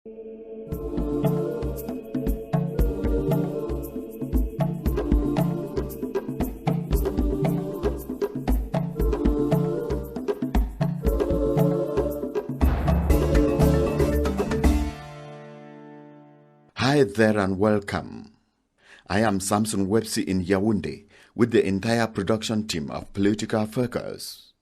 Hi there and welcome. I am Samson Websi in Yaoundé with the entire production team of Political Focus.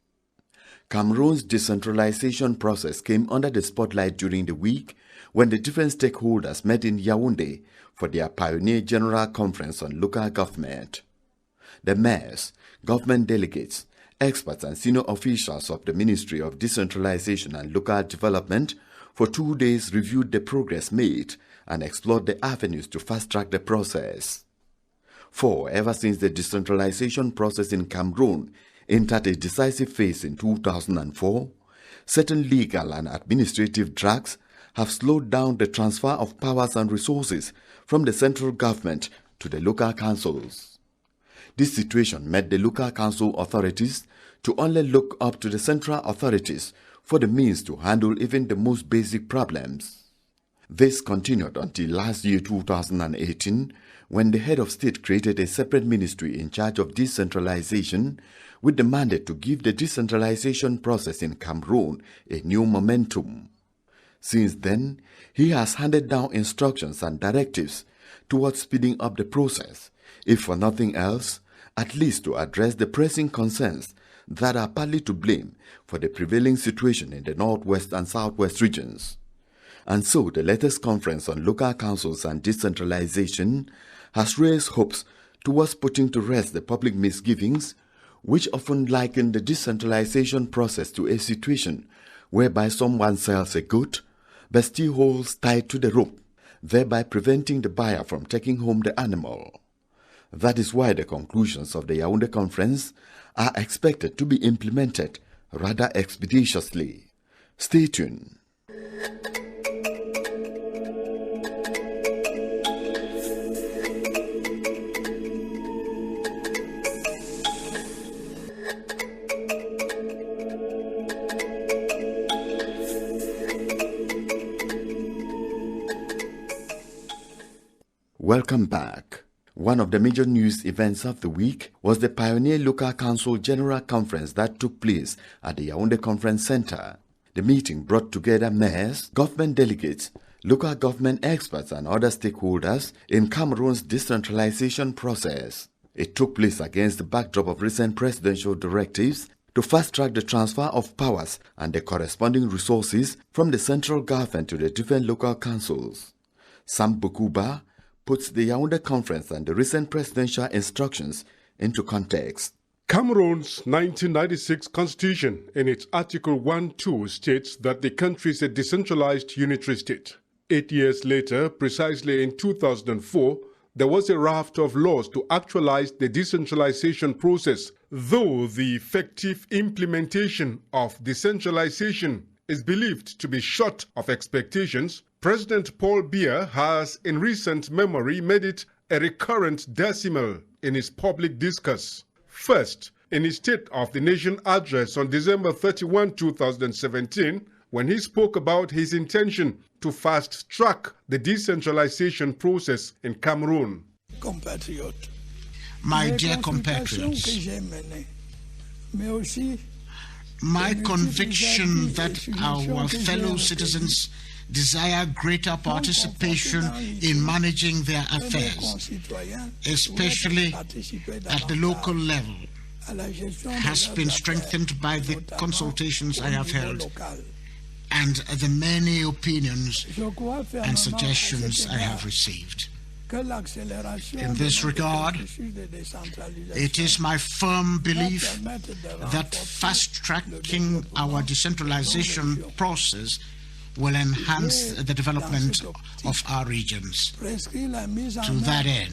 Cameroon's decentralization process came under the spotlight during the week when the different stakeholders met in Yaoundé for their Pioneer General Conference on Local Government. The mayors, government delegates, experts and senior officials of the Ministry of Decentralization and Local Development for 2 days reviewed the progress made and explored the avenues to fast-track the process. For ever since the decentralization process in Cameroon entered a decisive phase in 2004, certain legal and administrative drags have slowed down the transfer of powers and resources from the central government to the local councils. This situation made the local council authorities to only look up to the central authorities for the means to handle even the most basic problems. This continued until last year 2018, when the head of state created a separate ministry in charge of decentralization with the mandate to give the decentralization process in Cameroon a new momentum. Since then, he has handed down instructions and directives towards speeding up the process, if for nothing else, at least to address the pressing concerns that are partly to blame for the prevailing situation in the northwest and southwest regions. And so the latest conference on local councils and decentralization has raised hopes towards putting to rest the public misgivings which often liken the decentralization process to a situation whereby someone sells a goat but still holds tight to the rope, thereby preventing the buyer from taking home the animal. That is why the conclusions of the Yaoundé conference are expected to be implemented rather expeditiously. Stay tuned. Welcome back. One of the major news events of the week was the Pioneer Local Council General Conference that took place at the Yaoundé Conference Center. The meeting brought together mayors, government delegates, local government experts and other stakeholders in Cameroon's decentralization process. It took place against the backdrop of recent presidential directives to fast-track the transfer of powers and the corresponding resources from the central government to the different local councils. Sam Bukuba puts the Yaoundé conference and the recent presidential instructions into context. Cameroon's 1996 constitution in its Article 1(2) states that the country is a decentralized unitary state. 8 years later, precisely in 2004, there was a raft of laws to actualize the decentralization process, though the effective implementation of decentralization is believed to be short of expectations. President Paul Biya has in recent memory made it a recurrent decimal in his public discourse. First, in his State of the Nation address on December 31, 2017, when he spoke about his intention to fast-track the decentralization process in Cameroon. My dear compatriots, my conviction that our fellow citizens desire greater participation in managing their affairs, especially at the local level, has been strengthened by the consultations I have held and the many opinions and suggestions I have received. In this regard, it is my firm belief that fast-tracking our decentralization process will enhance the development of our regions. To that end,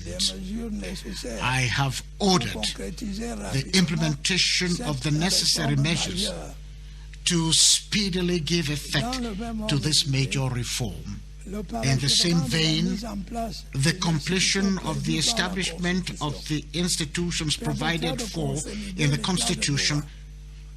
I have ordered the implementation of the necessary measures to speedily give effect to this major reform. In the same vein, the completion of the establishment of the institutions provided for in the Constitution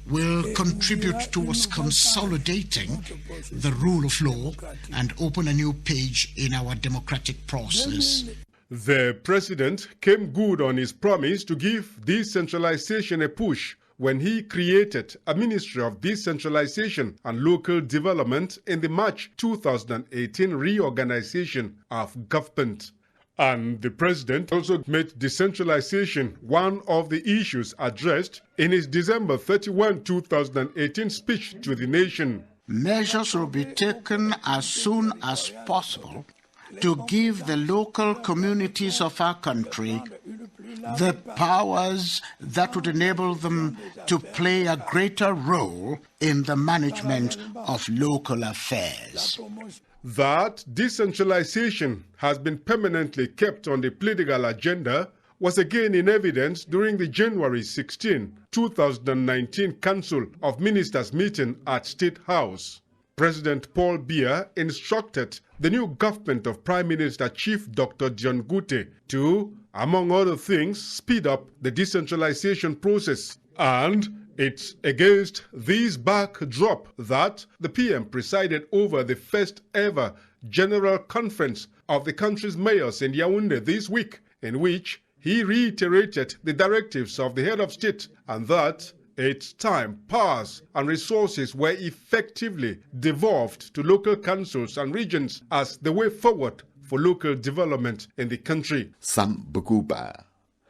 will contribute towards consolidating the rule of law and open a new page in our democratic process. The president came good on his promise to give decentralization a push when he created a Ministry of Decentralization and Local Development in the March 2018 reorganization of government. And the president also made decentralization one of the issues addressed in his December 31, 2018 speech to the nation. Measures will be taken as soon as possible to give the local communities of our country the powers that would enable them to play a greater role in the management of local affairs. That decentralization has been permanently kept on the political agenda was again in evidence during the January 16, 2019 Council of Ministers meeting at State House. President Paul Biya instructed the new government of Prime Minister Chief Dr. John Gute to, among other things, speed up the decentralization process. And it's against this backdrop that the PM presided over the first ever General Conference of the country's mayors in Yaoundé this week, in which he reiterated the directives of the head of state and that its time, powers, and resources were effectively devolved to local councils and regions as the way forward for local development in the country. Sam Bukuba,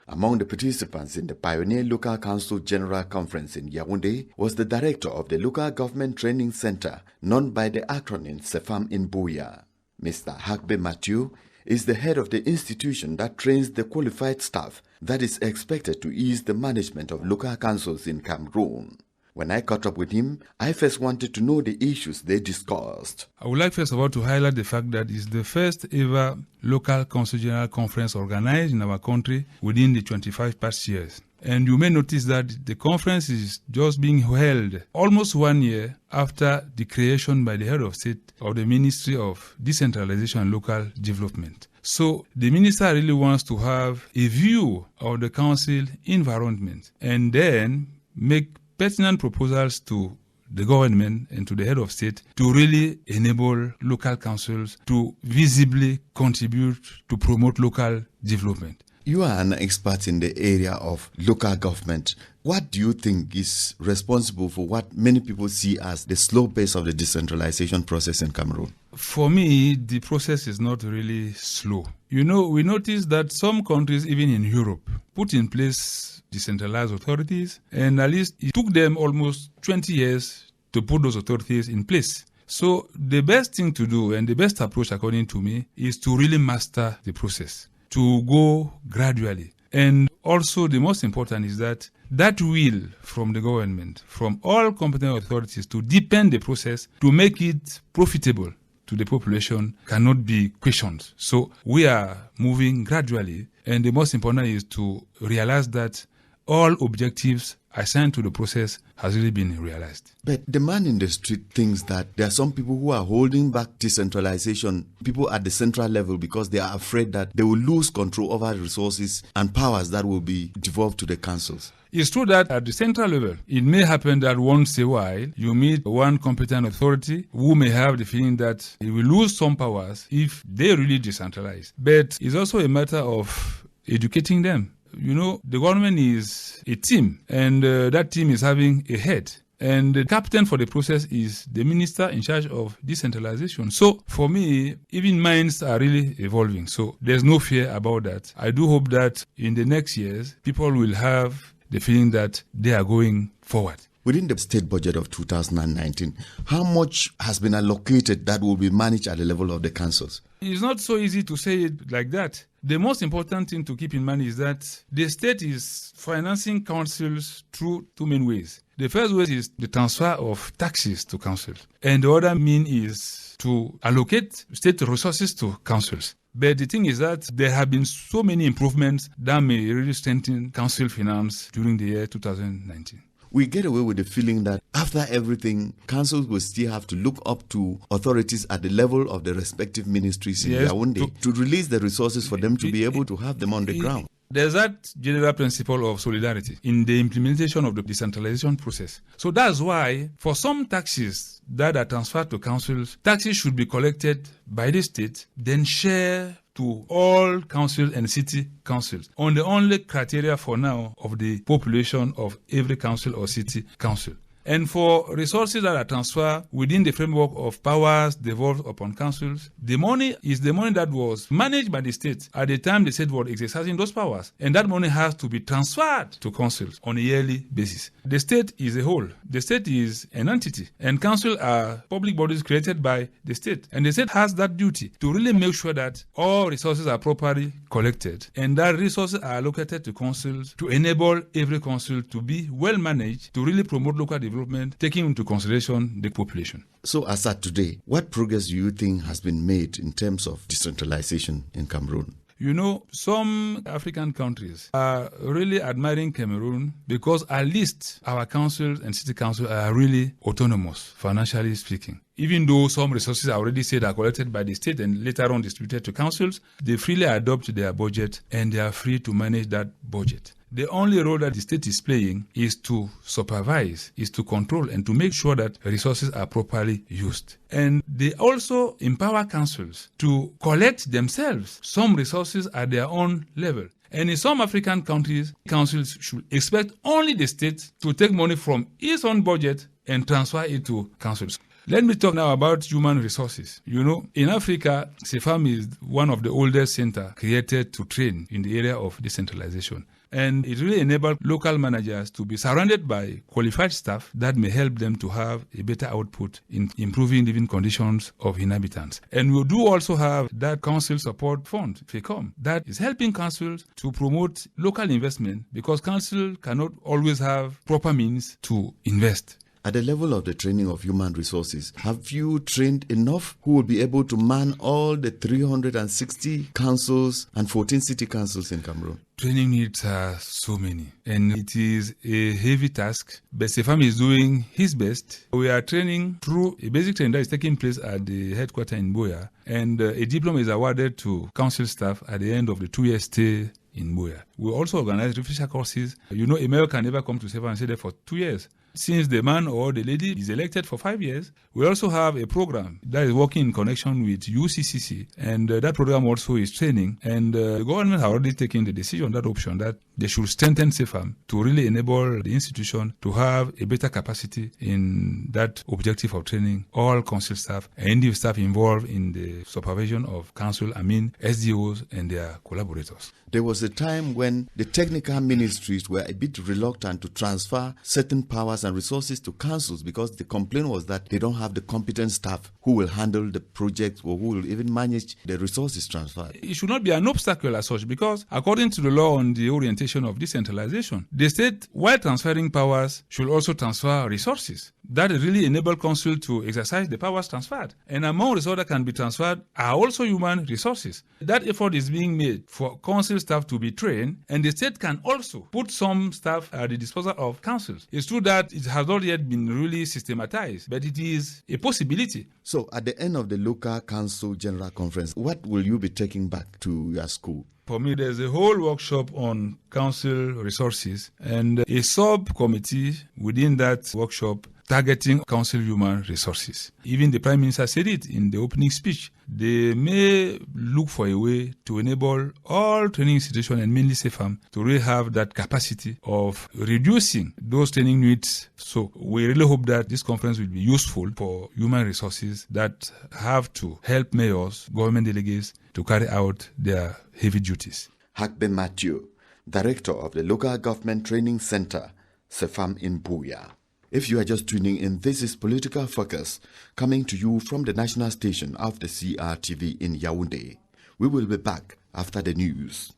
among the participants in the Pioneer Local Council General Conference in Yaoundé, was the director of the Local Government Training Center, known by the acronym CEFAM in Buea. Mr. Hakbe Mathieu is the head of the institution that trains the qualified staff that is expected to ease the management of local councils in Cameroon. When I caught up with him, I first wanted to know the issues they discussed. I would like first of all to highlight the fact that it's the first ever local council general conference organized in our country within the 25 past years. And you may notice that the conference is just being held almost 1 year after the creation by the head of state of the Ministry of Decentralization and Local Development. So the minister really wants to have a view of the council environment and then make pertinent proposals to the government and to the head of state to really enable local councils to visibly contribute to promote local development. You are an expert in the area of local government. What do you think is responsible for what many people see as the slow pace of the decentralization process in Cameroon? For me, the process is not really slow. You know, we notice that some countries, even in Europe, put in place decentralized authorities, and at least it took them almost 20 years to put those authorities in place. So the best thing to do, and the best approach according to me, is to really master the process, to go gradually. And also the most important is that will from the government, from all competent authorities to deepen the process, to make it profitable to the population cannot be questioned. So we are moving gradually, and the most important is to realize that all objectives assigned to the process has really been realized. But the man in the street thinks that there are some people who are holding back decentralization, people at the central level, because they are afraid that they will lose control over resources and powers that will be devolved to the councils. It's true that at the central level, it may happen that once in a while you meet one competent authority who may have the feeling that he will lose some powers if they really decentralize. But it's also a matter of educating them. You know, the government is a team, and that team is having a head. And the captain for the process is the minister in charge of decentralization. So for me, even minds are really evolving. So there's no fear about that. I do hope that in the next years, people will have the feeling that they are going forward. Within the state budget of 2019, how much has been allocated that will be managed at the level of the councils? It's not so easy to say it like that. The most important thing to keep in mind is that the state is financing councils through two main ways. The first way is the transfer of taxes to councils. And the other mean is to allocate state resources to councils. But the thing is that there have been so many improvements that may really strengthen council finance during the year 2019. we get away with the feeling that after everything, councils will still have to look up to authorities at the level of the respective ministries in Yaoundé to release the resources for them to be able to have them on the ground. There's that general principle of solidarity in the implementation of the decentralization process. So that's why for some taxes that are transferred to councils, taxes should be collected by the state, then share to all councils and city councils on the only criteria for now of the population of every council or city council. And for resources that are transferred within the framework of powers devolved upon councils, the money is the money that was managed by the state at the time the state was exercising those powers. And that money has to be transferred to councils on a yearly basis. The state is a whole. The state is an entity. And councils are public bodies created by the state. And the state has that duty to really make sure that all resources are properly collected and that resources are allocated to councils to enable every council to be well managed, to really promote local development, taking into consideration the population. So as at today, what progress do you think has been made in terms of decentralization in Cameroon? You know, some African countries are really admiring Cameroon because at least our councils and city councils are really autonomous, financially speaking. Even though some resources are already said are collected by the state and later on distributed to councils, they freely adopt their budget and they are free to manage that budget. The only role that the state is playing is to supervise, is to control and to make sure that resources are properly used. And they also empower councils to collect themselves some resources at their own level. And in some African countries, councils should expect only the state to take money from its own budget and transfer it to councils. Let me talk now about human resources. You know, in Africa, CEFAM is one of the oldest centers created to train in the area of decentralization. And it really enables local managers to be surrounded by qualified staff that may help them to have a better output in improving living conditions of inhabitants. And we do also have that council support fund, FECOM, that is helping councils to promote local investment because council cannot always have proper means to invest. At the level of the training of human resources, have you trained enough who will be able to man all the 360 councils and 14 city councils in Cameroon? Training needs are so many, and it is a heavy task. But CEFAM is doing his best. We are training through a basic training that is taking place at the headquarters in Boya, and a diploma is awarded to council staff at the end of the 2-year stay in Boya. We also organize refresher courses. You know, a male can never come to CEFAM and stay there for 2 years. Since the man or the lady is elected for 5 years, we also have a program that is working in connection with UCCC, and that program also is training. And the government has already taken the decision, that option, that they should strengthen CEFAM to really enable the institution to have a better capacity in that objective of training all council staff and the staff involved in the supervision of council, SDOs and their collaborators. There was a time when the technical ministries were a bit reluctant to transfer certain powers and resources to councils because the complaint was that they don't have the competent staff who will handle the project or who will even manage the resources transferred. It should not be an obstacle as such because according to the law on the orientation of decentralization, the state, while transferring powers, should also transfer resources. That really enable council to exercise the powers transferred. And among resources that can be transferred are also human resources. That effort is being made for council staff to be trained, and the state can also put some staff at the disposal of councils. It's true that it has not yet been really systematized, but it is a possibility. So at the end of the local council general conference, what will you be taking back to your school? For me, there's a whole workshop on council resources and a subcommittee within that workshop targeting council human resources. Even the Prime Minister said it in the opening speech. They may look for a way to enable all training institutions and mainly CEFAM to really have that capacity of reducing those training needs. So we really hope that this conference will be useful for human resources that have to help mayors, government delegates to carry out their heavy duties. Hakbe Matthew, Director of the Local Government Training Center, CEFAM in Buya. If you are just tuning in, this is Political Focus, coming to you from the national station of the CRTV in Yaoundé. We will be back after the news.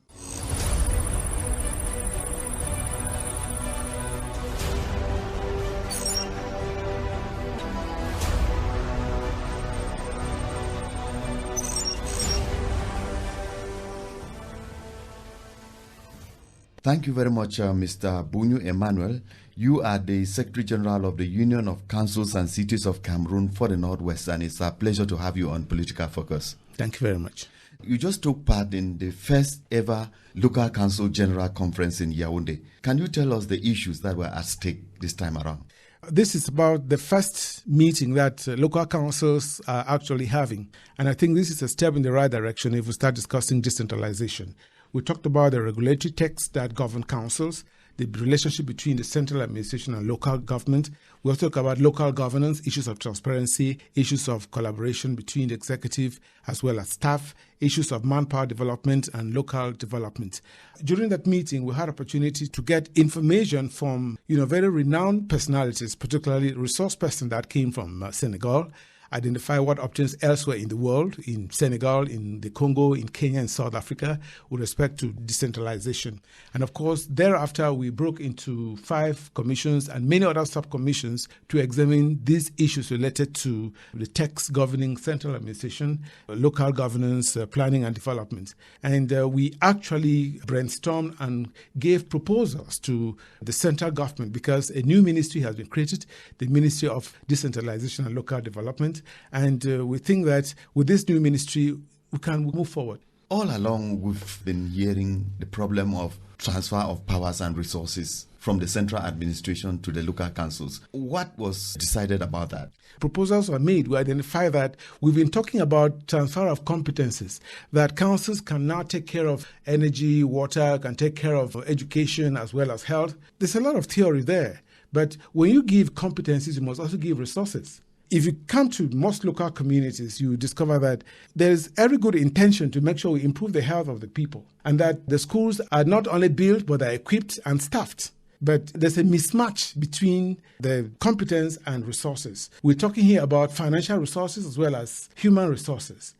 Thank you very much, Mr. Bunyu Emmanuel. You are the Secretary General of the Union of Councils and Cities of Cameroon for the Northwest, and it's a pleasure to have you on Political Focus. Thank you very much. You just took part in the first ever Local Council General Conference in Yaoundé. Can you tell us the issues that were at stake this time around? This is about the first meeting that local councils are actually having. And I think this is a step in the right direction if we start discussing decentralization. We talked about the regulatory texts that govern councils, the relationship between the central administration and local government. We also talk about local governance, issues of transparency, issues of collaboration between the executive as well as staff, issues of manpower development and local development. During that meeting, we had opportunity to get information from, very renowned personalities, particularly resource person that came from Senegal, identify what options elsewhere in the world, in Senegal, in the Congo, in Kenya, and South Africa, with respect to decentralization. And of course, thereafter, we broke into 5 commissions and many other sub-commissions to examine these issues related to the texts governing central administration, local governance, planning and development. And we actually brainstormed and gave proposals to the central government because a new ministry has been created, the Ministry of Decentralization and Local Development. And we think that with this new ministry, we can move forward. All along, we've been hearing the problem of transfer of powers and resources from the central administration to the local councils. What was decided about that? Proposals were made. We identify that we've been talking about transfer of competencies, that councils can now take care of energy, water, can take care of education as well as health. There's a lot of theory there. But when you give competencies, you must also give resources. If you come to most local communities, you discover that there's every good intention to make sure we improve the health of the people and that the schools are not only built, but are equipped and staffed. But there's a mismatch between the competence and resources. We're talking here about financial resources as well as human resources.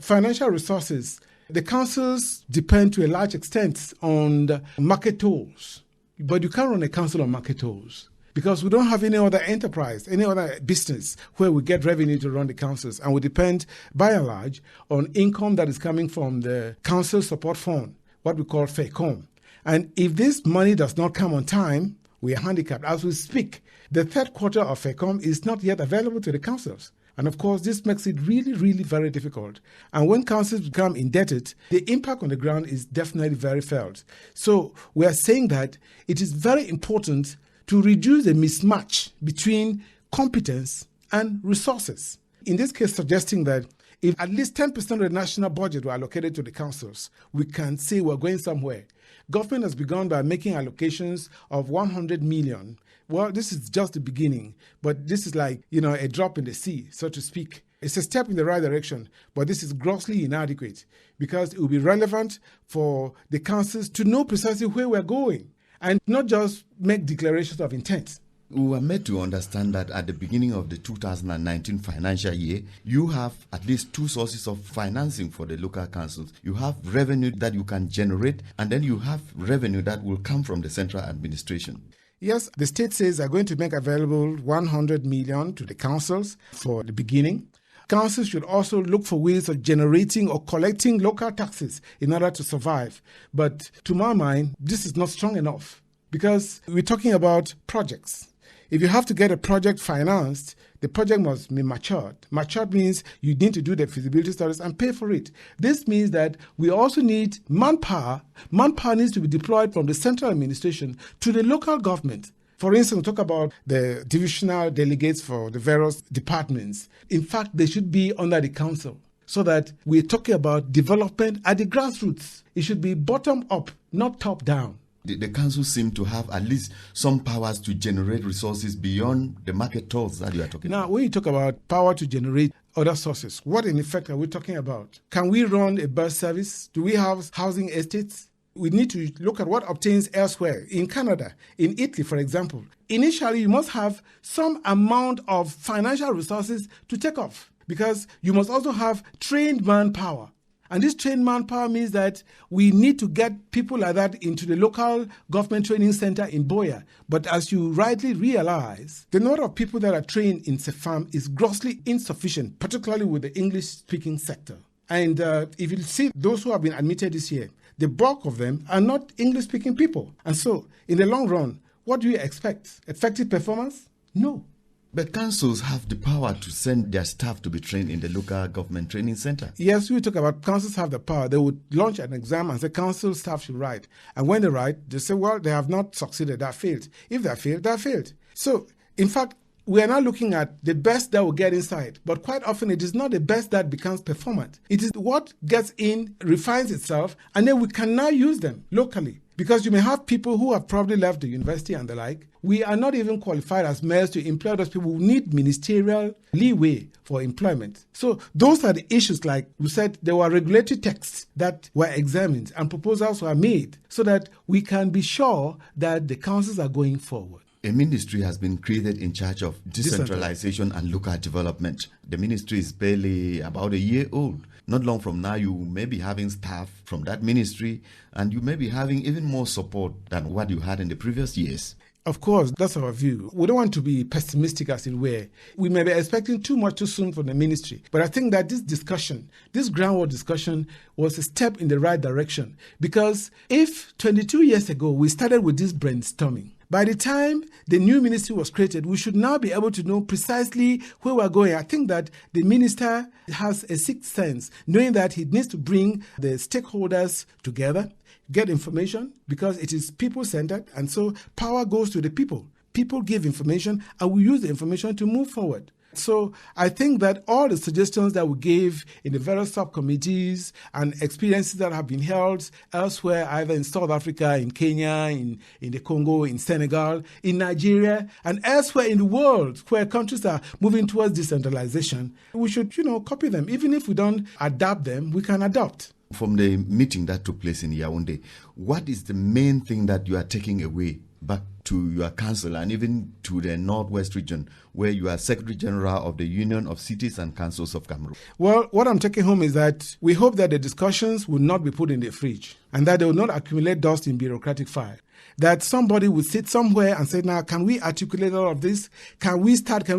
Financial resources, the councils depend to a large extent on the market tolls, but you can't run a council on market tolls. Because we don't have any other enterprise, any other business where we get revenue to run the councils. And we depend, by and large, on income that is coming from the Council Support Fund, what we call FECOM. And if this money does not come on time, we are handicapped. As we speak, the third quarter of FECOM is not yet available to the councils. And of course, this makes it really, really very difficult. And when councils become indebted, the impact on the ground is definitely very felt. So we are saying that it is very important to reduce the mismatch between competence and resources. In this case, suggesting that if at least 10% of the national budget were allocated to the councils, we can say we're going somewhere. Government has begun by making allocations of 100 million. Well, this is just the beginning, but this is like, a drop in the sea, so to speak. It's a step in the right direction, but this is grossly inadequate because it will be relevant for the councils to know precisely where we're going. And not just make declarations of intent. We were made to understand that at the beginning of the 2019 financial year, you have at least 2 sources of financing for the local councils. You have revenue that you can generate, and then you have revenue that will come from the central administration. Yes, the state says they're going to make available 100 million to the councils for the beginning. Councils should also look for ways of generating or collecting local taxes in order to survive. But to my mind, this is not strong enough because we're talking about projects. If you have to get a project financed, the project must be matured. Matured means you need to do the feasibility studies and pay for it. This means that we also need manpower. Manpower needs to be deployed from the central administration to the local government. For instance, talk about the divisional delegates for the various departments. In fact, they should be under the council so that we're talking about development at the grassroots. It should be bottom up, not top down. The council seem to have at least some powers to generate resources beyond the market tolls that you are talking about. Now, when you talk about power to generate other sources, what in effect are we talking about? Can we run a bus service? Do we have housing estates? We need to look at what obtains elsewhere. In Canada, in Italy, for example, initially you must have some amount of financial resources to take off because you must also have trained manpower. And this trained manpower means that we need to get people like that into the local government training center in Boya. But as you rightly realize, the number of people that are trained in CEFAM is grossly insufficient, particularly with the English-speaking sector. And if you see those who have been admitted this year, the bulk of them are not English-speaking people. And so, in the long run, what do you expect? Effective performance? No. But councils have the power to send their staff to be trained in the local government training center. Yes, we talk about councils have the power. They would launch an exam and say council staff should write. And when they write, they say, well, they have not succeeded, they have failed. If they have failed, they have failed. So, in fact, we are now looking at the best that will get inside. But quite often, it is not the best that becomes performant. It is what gets in, refines itself, and then we can now use them locally. Because you may have people who have probably left the university and the like. We are not even qualified as mayors to employ those people who need ministerial leeway for employment. So those are the issues, like we said, there were regulatory texts that were examined and proposals were made so that we can be sure that the councils are going forward. A ministry has been created in charge of decentralization and local development. The ministry is barely about a year old. Not long from now, you may be having staff from that ministry, and you may be having even more support than what you had in the previous years. Of course, that's our view. We don't want to be pessimistic, as it were. We may be expecting too much too soon from the ministry. But I think that this discussion, this groundwork discussion, was a step in the right direction. Because if 22 years ago we started with this brainstorming, by the time the new ministry was created, we should now be able to know precisely where we're going. I think that the minister has a sixth sense, knowing that he needs to bring the stakeholders together, get information, because it is people-centered, and so power goes to the people. People give information, and we use the information to move forward. So I think that all the suggestions that we gave in the various subcommittees and experiences that have been held elsewhere, either in South Africa, in Kenya, in the Congo, in Senegal, in Nigeria, and elsewhere in the world where countries are moving towards decentralization, we should, copy them. Even if we don't adapt them, we can adopt. From the meeting that took place in Yaoundé, what is the main thing that you are taking away back to your council and even to the Northwest region, where you are Secretary General of the Union of Cities and Councils of Cameroon? Well, what I'm taking home is that we hope that the discussions will not be put in the fridge and that they will not accumulate dust in bureaucratic file. That somebody would sit somewhere and say, now, can we articulate all of this? Can we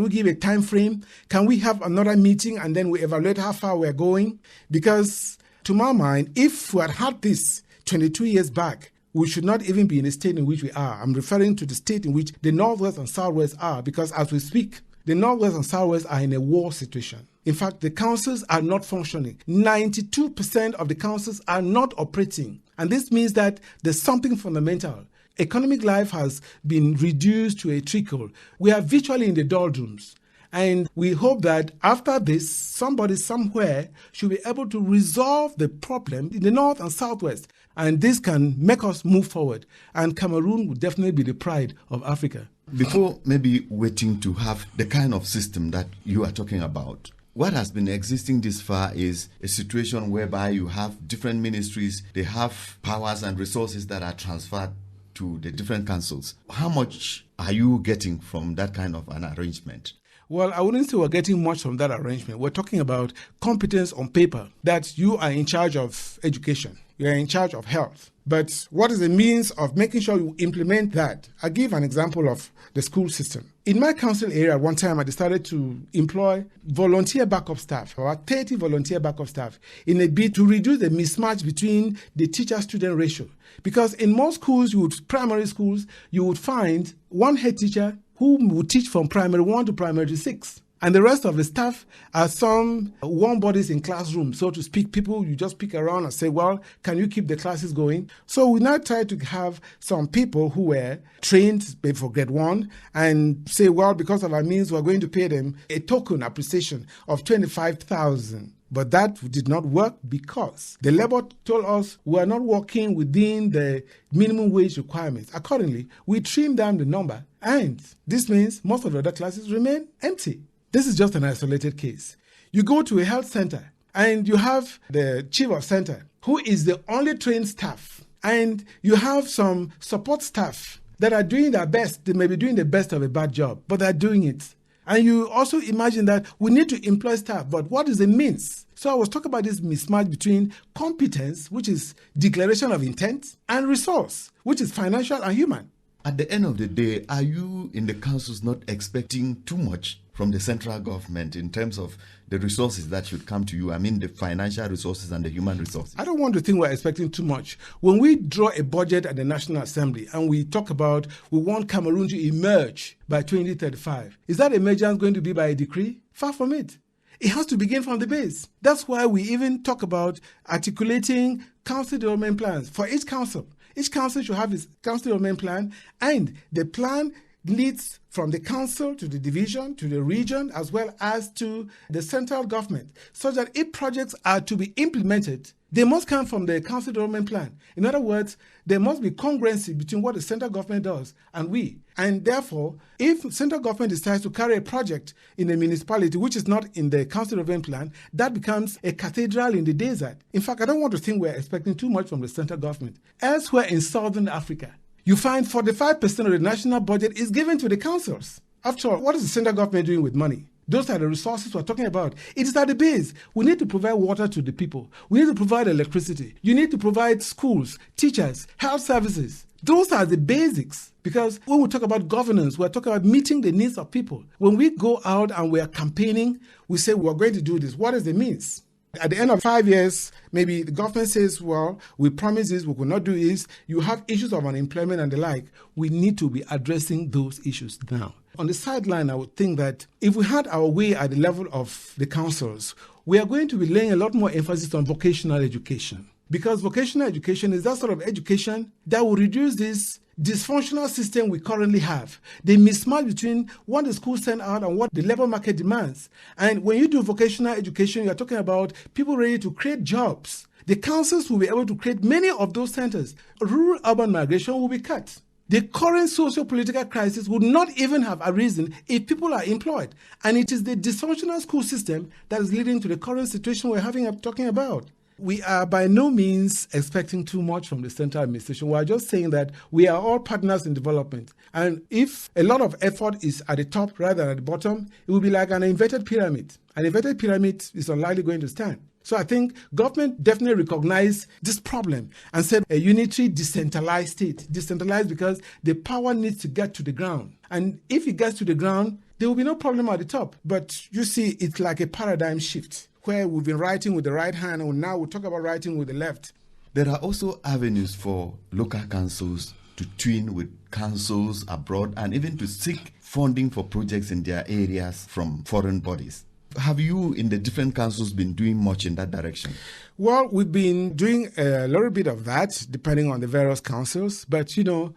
give a time frame? Can we have another meeting and then we evaluate how far we're going? Because to my mind, if we had this 22 years back, we should not even be in the state in which we are. I'm referring to the state in which the Northwest and Southwest are, because as we speak, the Northwest and Southwest are in a war situation. In fact, the councils are not functioning. 92% of the councils are not operating. And this means that there's something fundamental. Economic life has been reduced to a trickle. We are virtually in the doldrums. And we hope that after this, somebody somewhere should be able to resolve the problem in the North and Southwest. And this can make us move forward. And Cameroon will definitely be the pride of Africa. Before maybe waiting to have the kind of system that you are talking about, what has been existing this far is a situation whereby you have different ministries, they have powers and resources that are transferred to the different councils. How much are you getting from that kind of an arrangement? Well, I wouldn't say we're getting much from that arrangement. We're talking about competence on paper, that you are in charge of education, you're in charge of health. But what is the means of making sure you implement that? I'll give an example of the school system. In my council area, at one time, I decided to employ volunteer backup staff, about 30 volunteer backup staff, in a bid to reduce the mismatch between the teacher-student ratio. Because in most schools, primary schools, you would find one head teacher who would teach from primary 1 to primary 6. And the rest of the staff are some warm bodies in classrooms, so to speak, people you just pick around and say, well, can you keep the classes going? So we now try to have some people who were trained for grade 1 and say, well, because of our means, we're going to pay them a token appreciation of 25,000. But that did not work because the labor told us we are not working within the minimum wage requirements. Accordingly, we trimmed down the number, and this means most of the other classes remain empty. This is just an isolated case. You go to a health center, and you have the chief of center, who is the only trained staff, and you have some support staff that are doing their best. They may be doing the best of a bad job, but they're doing it. And you also imagine that we need to employ staff, but what is the means? So I was talking about this mismatch between competence, which is declaration of intent, and resource, which is financial and human. At the end of the day, are you in the councils not expecting too much from the central government in terms of the resources that should come to you? I mean, the financial resources and the human resources. I don't want to think we're expecting too much. When we draw a budget at the National Assembly and we talk about we want Cameroon to emerge by 2035, is that emergence going to be by a decree? Far from it. It has to begin from the base. That's why we even talk about articulating council development plans for each council. Each council should have its council development plan, and the plan leads from the council to the division, to the region, as well as to the central government, so that if projects are to be implemented, they must come from the council development plan. In other words, there must be congruency between what the central government does and we. And therefore, if central government decides to carry a project in a municipality which is not in the council development plan, that becomes a cathedral in the desert. In fact, I don't want to think we're expecting too much from the central government. Elsewhere in Southern Africa, you find 45% of the national budget is given to the councils. After all, what is the central government doing with money? Those are the resources we're talking about. It is at the base. We need to provide water to the people. We need to provide electricity. You need to provide schools, teachers, health services. Those are the basics. Because when we talk about governance, we're talking about meeting the needs of people. When we go out and we are campaigning, we say we're going to do this. What is the means? At the end of 5 years, maybe the government says, well, we promise this, we will not do this. You have issues of unemployment and the like. We need to be addressing those issues now. On the sideline, I would think that if we had our way at the level of the councils, we are going to be laying a lot more emphasis on vocational education. Because vocational education is that sort of education that will reduce this dysfunctional system we currently have, the mismatch between what the schools send out and what the labor market demands. And when you do vocational education, you're talking about people ready to create jobs. The councils will be able to create many of those centers. Rural-urban migration will be cut. The current socio-political crisis would not even have arisen if people are employed. And it is the dysfunctional school system that is leading to the current situation we're talking about. We are by no means expecting too much from the central administration. We are just saying that we are all partners in development. And if a lot of effort is at the top rather than at the bottom, it will be like an inverted pyramid. An inverted pyramid is unlikely going to stand. So I think government definitely recognized this problem and said a unitary decentralized state. Decentralized because the power needs to get to the ground. And if it gets to the ground, there will be no problem at the top. But you see, it's like a paradigm shift, where we've been writing with the right hand and now we'll talk about writing with the left. There are also avenues for local councils to twin with councils abroad and even to seek funding for projects in their areas from foreign bodies. Have you in the different councils been doing much in that direction? Well, we've been doing a little bit of that depending on the various councils. But,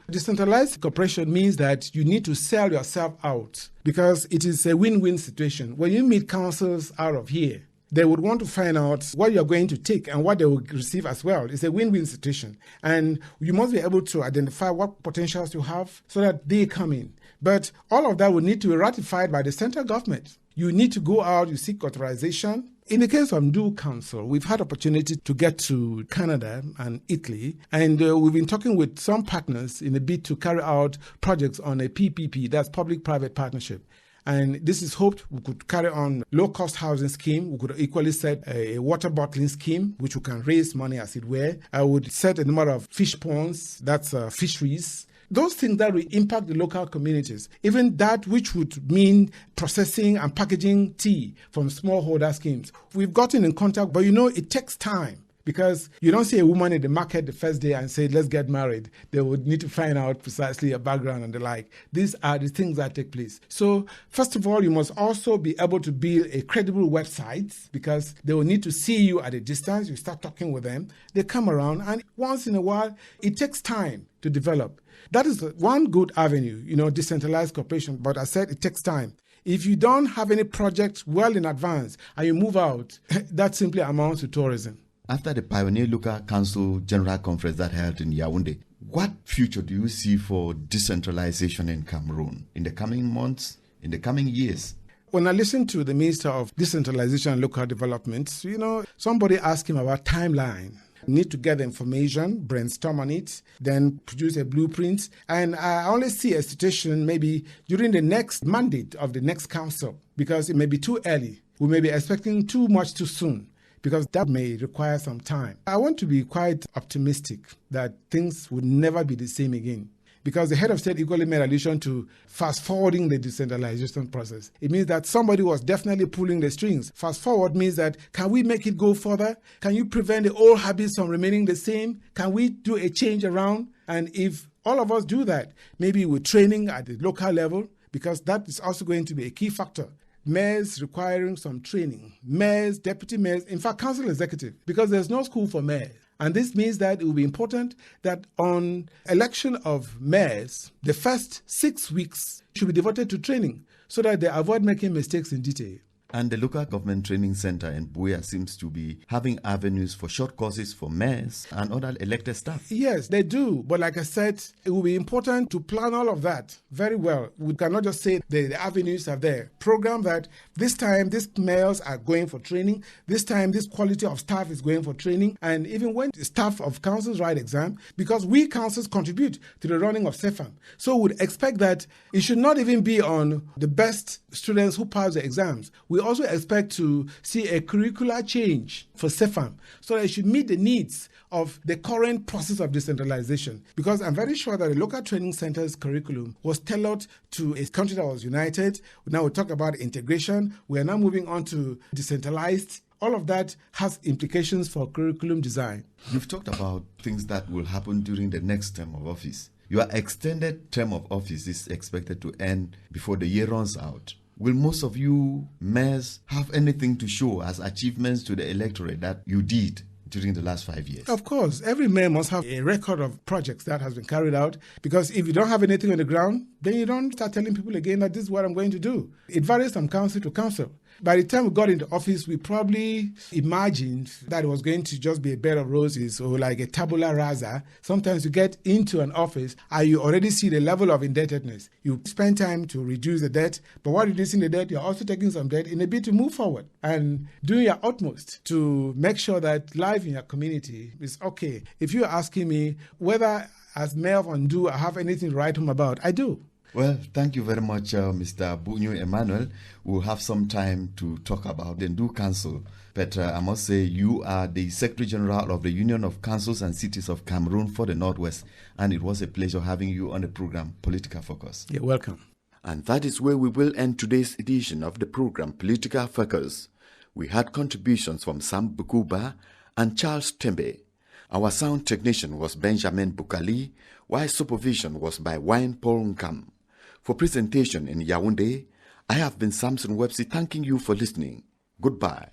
decentralized cooperation means that you need to sell yourself out because it is a win-win situation. When you meet councils out of here, they would want to find out what you're going to take and what they will receive as well. It's a win-win situation. And you must be able to identify what potentials you have so that they come in. But all of that will need to be ratified by the central government. You need to go out, you seek authorization. In the case of Ndu Council, we've had opportunity to get to Canada and Italy, and we've been talking with some partners in a bid to carry out projects on a PPP, that's public-private partnership. And this is hoped we could carry on low-cost housing scheme. We could equally set a water bottling scheme, which we can raise money as it were. I would set a number of fish ponds, that's fisheries. Those things that will impact the local communities, even that which would mean processing and packaging tea from smallholder schemes. We've gotten in contact, but it takes time. Because you don't see a woman in the market the first day and say, let's get married. They would need to find out precisely your background and the like. These are the things that take place. So, first of all, you must also be able to build a credible website because they will need to see you at a distance. You start talking with them. They come around, and once in a while, it takes time to develop. That is one good avenue, decentralized cooperation. But I said it takes time. If you don't have any project well in advance and you move out, that simply amounts to tourism. After the Pioneer Local Council General Conference that held in Yaoundé, what future do you see for decentralization in Cameroon in the coming months, in the coming years? When I listened to the Minister of Decentralization and Local Development, somebody asked him about timeline. Need to get the information, brainstorm on it, then produce a blueprint. And I only see a situation maybe during the next mandate of the next council, because it may be too early. We may be expecting too much too soon, because that may require some time. I want to be quite optimistic that things will never be the same again. because the head of state equally made allusion to fast-forwarding the decentralization process. It means that somebody was definitely pulling the strings. Fast-forward means that, can we make it go further? Can you prevent the old habits from remaining the same? Can we do a change around? And if all of us do that, maybe with training at the local level, because that is also going to be a key factor. Mayors requiring some training. Mayors, deputy mayors, in fact, council executive, because there's no school for mayors. And this means that it will be important that on election of mayors, the first 6 weeks should be devoted to training so that they avoid making mistakes in detail. And the local government training center in Buea seems to be having avenues for short courses for mayors and other elected staff. Yes, they do. But like I said, it will be important to plan all of that very well. We cannot just say the avenues are there. Program that this time these mayors are going for training. This time this quality of staff is going for training. And even when the staff of councils write exam, because we councils contribute to the running of CEFAM. So we would expect that it should not even be on the best students who pass the exams. We also expect to see a curricular change for CEFAM so that it should meet the needs of the current process of decentralization. Because I'm very sure that the local training center's curriculum was tailored to a country that was united. Now we talk about integration. We are now moving on to decentralized. All of that has implications for curriculum design. You've talked about things that will happen during the next term of office. Your extended term of office is expected to end before the year runs out. Will most of you mayors have anything to show as achievements to the electorate that you did during the last 5 years? Of course, every mayor must have a record of projects that has been carried out, because if you don't have anything on the ground, then you don't start telling people again that this is what I'm going to do. It varies from council to council. By the time we got into office, we probably imagined that it was going to just be a bed of roses or like a tabula rasa. Sometimes you get into an office and you already see the level of indebtedness. You spend time to reduce the debt, but while reducing the debt, you're also taking some debt in a bid to move forward and doing your utmost to make sure that life in your community is okay. If you're asking me whether as mayor of Ondo I have anything to write home about, I do. Well, thank you very much, Mr. Bunyo Emmanuel. We'll have some time to talk about the Ndu Council. But I must say, you are the Secretary General of the Union of Councils and Cities of Cameroon for the Northwest, and it was a pleasure having you on the program, Political Focus. You're welcome. And that is where we will end today's edition of the program, Political Focus. We had contributions from Sam Bukuba and Charles Tembe. Our sound technician was Benjamin Bukali, while supervision was by Wayne Paul Nkam. For presentation in Yaoundé, I have been Samson Websi, thanking you for listening. Goodbye.